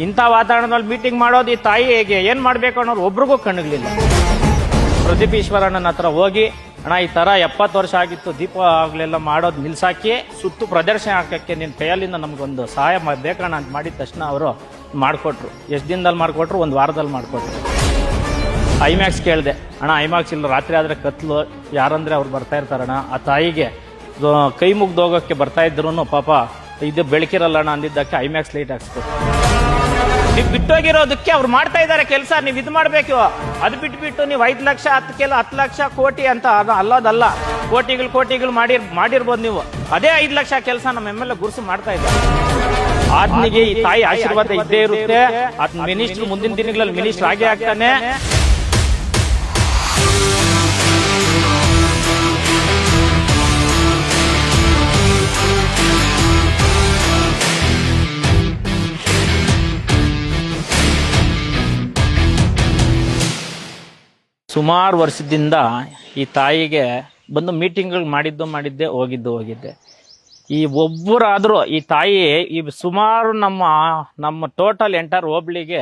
ಇಂಥ ವಾತಾವರಣದಲ್ಲಿ ಮೀಟಿಂಗ್ ಮಾಡೋದು ಈ ತಾಯಿ ಹೇಗೆ ಏನ್ ಮಾಡ್ಬೇಕು ಅನ್ನೋದು ಒಬ್ರಿಗೂ ಕಣ್ಣುಗಳಿಲ್ಲ. ಪ್ರದೀಪ್ ಈಶ್ವರಣ್ಣನ ಹತ್ರ ಹೋಗಿ ಅಣ್ಣ ಈ ತರ 70 ವರ್ಷ ಆಗಿತ್ತು ದೀಪ ಆಗ್ಲೆಲ್ಲ ಮಾಡೋದು ನಿಲ್ಸಾಕಿ ಸುತ್ತು ಪ್ರದರ್ಶನ ಹಾಕಕ್ಕೆ ನಿನ್ ಕೈಯಲ್ಲಿಂದ ನಮ್ಗೊಂದು ಸಹಾಯ ಬೇಕಣ್ಣ ಅಂತ ಮಾಡಿದ ತಕ್ಷಣ ಅವರು ಮಾಡ್ಕೊಟ್ರು. ಎಷ್ಟು ದಿನದಲ್ಲಿ ಮಾಡ್ಕೊಟ್ರು? ಒಂದು ವಾರದಲ್ಲಿ ಮಾಡ್ಕೊಟ್ರು. ಐಮ್ಯಾಕ್ಸ್ ಕೇಳಿದೆ, ಅಣ್ಣ ಐಮ್ಯಾಕ್ಸ್ ಇಲ್ಲ, ರಾತ್ರಿ ಆದ್ರೆ ಕತ್ಲು, ಯಾರಂದ್ರೆ ಅವ್ರು ಬರ್ತಾ ಇರ್ತಾರಣ್ಣ. ಆ ತಾಯಿಗೆ ಕೈ ಮುಗ್ದೋಗಕ್ಕೆ ಬರ್ತಾ ಇದ್ರು ಪಾಪ ಇದು ಬೆಳಕಿರಲ್ಲಣ್ಣ ಅಂದಿದ್ದಕ್ಕೆ ಐಮ್ಯಾಕ್ಸ್ ಲೈಟ್ ಹಾಕ್ಸ್ಕೊಟ್ರು. ನೀವು ಬಿಟ್ಟೋಗಿರೋದಕ್ಕೆ ಅವ್ರು ಮಾಡ್ತಾ ಇದ್ದಾರೆ ಕೆಲಸ, ನೀವು ಇದು ಮಾಡ್ಬೇಕು. ಅದು ಬಿಟ್ಬಿಟ್ಟು ನೀವು 5 ಲಕ್ಷ 10 ಲಕ್ಷ ಕೋಟಿ ಅಂತ ಅಲ್ಲೋದಲ್ಲ. ಕೋಟಿಗಳು ಮಾಡಿರ್ಬೋದು ನೀವು. ಅದೇ 5 ಲಕ್ಷ ಕೆಲಸ ನಮ್ಮ ಎಮ್ಮೆಲ್ಲೆ ಗುರುಸು ಮಾಡ್ತಾ ಇದ್ದಾರೆ. ಆತನಿಗೆ ಈ ತಾಯಿ ಆಶೀರ್ವಾದ ಇದ್ದೇ ಇರುತ್ತೆ. ಆತನ ಮಿನಿಸ್ಟರ್ ಮುಂದಿನ ದಿನಗಳಲ್ಲಿ ಮಿನಿಸ್ಟರ್ ಆಗೇ ಆಗ್ತಾನೆ. ಸುಮಾರು ವರ್ಷದಿಂದ ಈ ತಾಯಿಗೆ ಬಂದು ಮೀಟಿಂಗ್ಗಳು ಮಾಡಿದ್ದೆ ಹೋಗಿದ್ದೆ. ಈ ಒಬ್ಬರಾದರೂ ಈ ತಾಯಿ ಈ ಸುಮಾರು ನಮ್ಮ ಟೋಟಲ್ ಎಂಟರ್ ಹೋಬಳಿಗೆ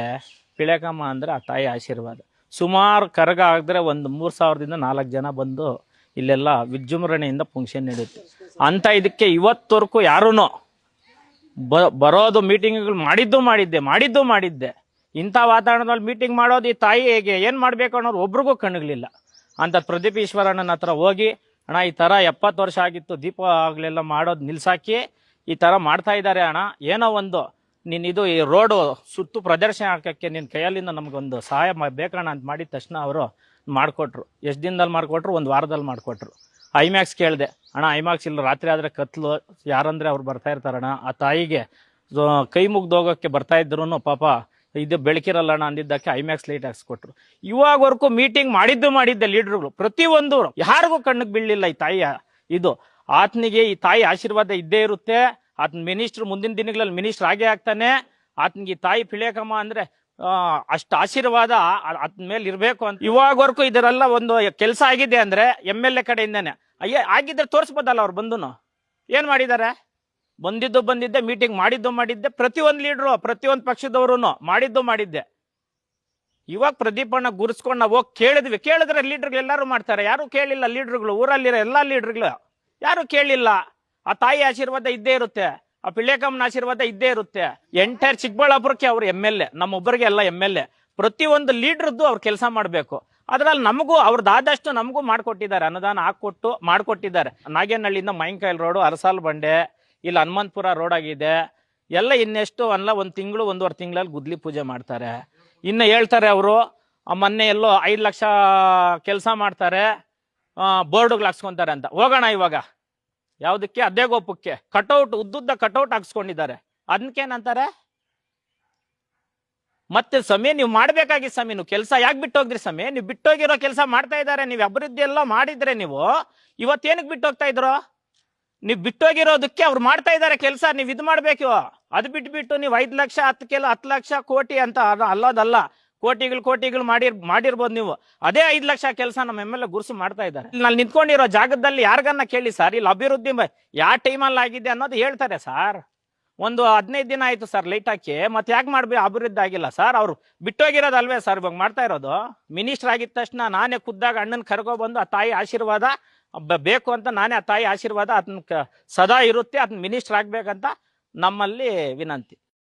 ಪಿಳೆಕಮ್ಮ ಅಂದರೆ ಆ ತಾಯಿ ಆಶೀರ್ವಾದ. ಸುಮಾರು ಕರಗ ಆಗಿದ್ರೆ ಒಂದು 3000ದಿಂದ 4 ಜನ ಬಂದು ಇಲ್ಲೆಲ್ಲ ವಿಜೃಂಭಣೆಯಿಂದ ಫಂಕ್ಷನ್ ನಡೆಯುತ್ತೆ. ಅಂತ ಇದಕ್ಕೆ ಇವತ್ತವರೆಗೂ ಯಾರೂ ಬರೋದು ಮೀಟಿಂಗ್ಗಳು ಮಾಡಿದ್ದೆ. ಇಂಥ ವಾತಾವರಣದಲ್ಲಿ ಮೀಟಿಂಗ್ ಮಾಡೋದು ಈ ತಾಯಿ ಹೇಗೆ ಏನ್ ಮಾಡ್ಬೇಕು ಅನ್ನೋದು ಒಬ್ರಿಗೂ ಕಣ್ಣುಗಳಿಲ್ಲ. ಅಂತ ಪ್ರದೀಪ್ ಈಶ್ವರಣ್ಣನ ಹತ್ರ ಹೋಗಿ ಅಣ್ಣ ಈ ತರ 70 ವರ್ಷ ಆಗಿತ್ತು ದೀಪ ಆಗ್ಲೆಲ್ಲ ಮಾಡೋದು ನಿಲ್ಸಾಕಿ ಈ ತರ ಮಾಡ್ತಾ ಇದ್ದಾರೆ ಅಣ್ಣ, ಏನೋ ಒಂದು ನೀನ್ ಇದು ಈ ರೋಡು ಸುತ್ತು ಪ್ರದರ್ಶನ ಹಾಕಕ್ಕೆ ನಿನ್ ಕೈಯಲ್ಲಿಂದ ನಮ್ಗೊಂದು ಸಹಾಯ ಬೇಕಣ್ಣ ಅಂತ ಮಾಡಿದ ತಕ್ಷಣ ಅವರು ಮಾಡ್ಕೊಟ್ರು. ಎಷ್ಟು ದಿನದಲ್ಲಿ ಮಾಡ್ಕೊಟ್ರು? ಒಂದು ವಾರದಲ್ಲಿ ಮಾಡ್ಕೊಟ್ರು. ಐಮ್ಯಾಕ್ಸ್ ಕೇಳಿದೆ, ಅಣ್ಣ ಐಮ್ಯಾಕ್ಸ್ ಇಲ್ಲ, ರಾತ್ರಿ ಆದ್ರೆ ಕತ್ಲು, ಯಾರಂದ್ರೆ ಅವ್ರು ಬರ್ತಾ ಇರ್ತಾರಣ್ಣ. ಆ ತಾಯಿಗೆ ಕೈ ಮುಗ್ದೋಗಕ್ಕೆ ಬರ್ತಾ ಇದ್ರು ಪಾಪ ಇದು ಬೆಳಕಿರಲ್ಲಣ್ಣ ಅಂದಿದ್ದಕ್ಕೆ ಐಮ್ಯಾಕ್ಸ್ ಲೈಟ್ ಹಾಕ್ಸ್ಕೊಟ್ರು. ಇವಾಗವರೆಗೂ ಮೀಟಿಂಗ್ ಮಾಡಿದ್ದೆ ಲೀಡರ್ಗಳು ಪ್ರತಿಯೊಂದು ಯಾರಿಗೂ ಕಣ್ಣಿಗೆ ಬೀಳಲಿಲ್ಲ ಈ ತಾಯಿಯ ಇದು. ಆತನಿಗೆ ಈ ತಾಯಿ ಆಶೀರ್ವಾದ ಇದ್ದೇ ಇರುತ್ತೆ. ಆತನ ಮಿನಿಸ್ಟರ್ ಮುಂದಿನ ದಿನಗಳಲ್ಲಿ ಮಿನಿಸ್ಟರ್ ಆಗೇ ಆಗ್ತಾನೆ. ಆತನಿಗೆ ಈ ತಾಯಿ ಪಿಳೆಕಮ್ಮ ಅಂದ್ರೆ ಅಷ್ಟು ಆಶೀರ್ವಾದ ಆತನ ಮೇಲೆ ಇರಬೇಕು ಅಂತ. ಇವಾಗವರೆಗೂ ಇದರೆಲ್ಲ ಒಂದು ಕೆಲಸ ಆಗಿದೆ ಅಂದ್ರೆ MLA ಕಡೆಯಿಂದಾನೆ ಆಗಿದ್ರೆ ತೋರಿಸ್ಬೋದಲ್ಲ. ಅವ್ರು ಬಂದು ಏನ್ ಮಾಡಿದ್ದಾರೆ? ಬಂದಿದ್ದೆ ಮೀಟಿಂಗ್ ಮಾಡಿದ್ದೆ ಪ್ರತಿಯೊಂದು ಲೀಡ್ರು ಪ್ರತಿಯೊಂದು ಪಕ್ಷದವರು ಮಾಡಿದ್ದೆ. ಇವಾಗ ಪ್ರದೀಪಣ್ಣ ಗುರ್ಸ್ಕೊಂಡು ನಾವು ಹೋಗಿ ಕೇಳಿದ್ರೆ ಲೀಡರ್ಗಳು ಎಲ್ಲರೂ ಮಾಡ್ತಾರೆ. ಯಾರು ಕೇಳಿಲ್ಲ ಲೀಡರ್ಗಳು, ಊರಲ್ಲಿರೋ ಎಲ್ಲಾ ಲೀಡರ್ಗಳು ಯಾರು ಕೇಳಿಲ್ಲ. ಆ ತಾಯಿ ಆಶೀರ್ವಾದ ಇದ್ದೇ ಇರುತ್ತೆ, ಆ ಪಿಳೆಕಮ್ಮನ ಆಶೀರ್ವಾದ ಇದ್ದೇ ಇರುತ್ತೆ. ಎಂಟೈರ್ ಚಿಕ್ಕಬಳ್ಳಾಪುರಕ್ಕೆ ಅವ್ರು MLA, ನಮ್ಮೊಬ್ಬರಿಗೆ ಎಲ್ಲ MLA. ಪ್ರತಿಯೊಂದು ಲೀಡ್ರದ್ದು ಅವ್ರು ಕೆಲಸ ಮಾಡಬೇಕು. ಅದ್ರಲ್ಲಿ ನಮಗೂ ಅವ್ರದ್ದಾದಷ್ಟು ನಮಗೂ ಮಾಡ್ಕೊಟ್ಟಿದ್ದಾರೆ, ಅನುದಾನ ಹಾಕೊಟ್ಟು ಮಾಡ್ಕೊಟ್ಟಿದ್ದಾರೆ. ನಾಗೇನಹಳ್ಳಿಯಿಂದ ಮೈಂಕಾಯಿಲ್ ರೋಡು, ಅರಸಾಲ್ ಬಂಡೆ, ಇಲ್ಲಿ ಹನುಮಂತಪುರ ರೋಡ್ ಆಗಿದೆ ಎಲ್ಲ. ಇನ್ನೆಷ್ಟು ಅಲ್ಲ 1 ತಿಂಗಳು 1.5 ತಿಂಗಳಲ್ಲಿ ಗುದ್ಲಿ ಪೂಜೆ ಮಾಡ್ತಾರೆ. ಇನ್ನು ಹೇಳ್ತಾರೆ ಅವರು ಮೊನ್ನೆ ಎಲ್ಲೋ 5 ಲಕ್ಷ ಕೆಲಸ ಮಾಡ್ತಾರೆ, ಬೋರ್ಡ್ಗಳು ಹಾಕ್ಸ್ಕೊಂತಾರೆ ಅಂತ. ಹೋಗೋಣ ಇವಾಗ ಯಾವ್ದಕ್ಕೆ? ಅದೇಗೋಪಕ್ಕೆ ಕಟೌಟ್ ಉದ್ದುದ್ದ ಕಟೌಟ್ ಹಾಕ್ಸ್ಕೊಂಡಿದ್ದಾರೆ. ಅದಕ್ಕೇನಂತಾರೆ? ಮತ್ತೆ ಸಮಯ ನೀವು ಮಾಡ್ಬೇಕಾಗಿ ಸಮಯ ನೀವು ಕೆಲಸ ಯಾಕೆ ಬಿಟ್ಟೋಗ್ರಿ ಸಮಯ? ನೀವು ಬಿಟ್ಟೋಗಿರೋ ಕೆಲಸ ಮಾಡ್ತಾ ಇದ್ದಾರೆ. ನೀವು ಅಭಿವೃದ್ಧಿ ಎಲ್ಲ ಮಾಡಿದ್ರೆ ನೀವು ಇವತ್ತೇನಕ್ಕೆ ಬಿಟ್ಟೋಗ್ತಾ ಇದ್ರು? ನೀವು ಬಿಟ್ಟೋಗಿರೋದಕ್ಕೆ ಅವ್ರು ಮಾಡ್ತಾ ಇದ್ದಾರೆ ಕೆಲಸ, ನೀವು ಇದು ಮಾಡ್ಬೇಕು. ಅದು ಬಿಟ್ಬಿಟ್ಟು ನೀವು 5 ಲಕ್ಷ 10 ಲಕ್ಷ ಕೋಟಿ ಅಂತ ಅಲ್ಲೋದಲ್ಲ. ಕೋಟಿಗಳು ಮಾಡಿರ್ಬೋದು ನೀವು. ಅದೇ 5 ಲಕ್ಷ ಕೆಲಸ ನಮ್ಮ ಎಮ್ಮೆಲ್ಲೆ ಗುರುಸು ಮಾಡ್ತಾ ಇದ್ದಾರೆ. ಇಲ್ಲಿ ನಿಂತ್ಕೊಂಡಿರೋ ಜಾಗದಲ್ಲಿ ಯಾರಿಗನ್ನ ಕೇಳಿ ಸರ್, ಇಲ್ಲಿ ಅಭಿವೃದ್ಧಿ ಯಾವ ಟೈಮಲ್ಲಿ ಆಗಿದೆ ಅನ್ನೋದು ಹೇಳ್ತಾರೆ ಸರ್. ಒಂದು 15 ದಿನ ಆಯ್ತು ಸರ್ ಲೈಟ್ ಹಾಕಿ, ಮತ್ತೆ ಯಾಕೆ ಮಾಡ್ಬೇಕು ಅಭಿವೃದ್ಧಿ ಆಗಿಲ್ಲ ಸರ್? ಅವ್ರು ಬಿಟ್ಟೋಗಿರೋದಲ್ವೇ ಸರ್ ಇವಾಗ ಮಾಡ್ತಾ ಇರೋದು? ಮಿನಿಸ್ಟರ್ ಆಗಿದ ತಕ್ಷಣ ನಾನೇ ಖುದ್ದಾಗ ಅಣ್ಣನ ಕರ್ಕೊಬಂದು ಆ ತಾಯಿ ಆಶೀರ್ವಾದ ಬೇಕು ಅಂತ ನಾನೇ ಆ ತಾಯಿ ಆಶೀರ್ವಾದ ಆತನ ಸದಾ ಇರುತ್ತೆ. ಆತನ ಮಿನಿಸ್ಟರ್ ಆಗ್ಬೇಕಂತ ನಮ್ಮಲ್ಲಿ ವಿನಂತಿ.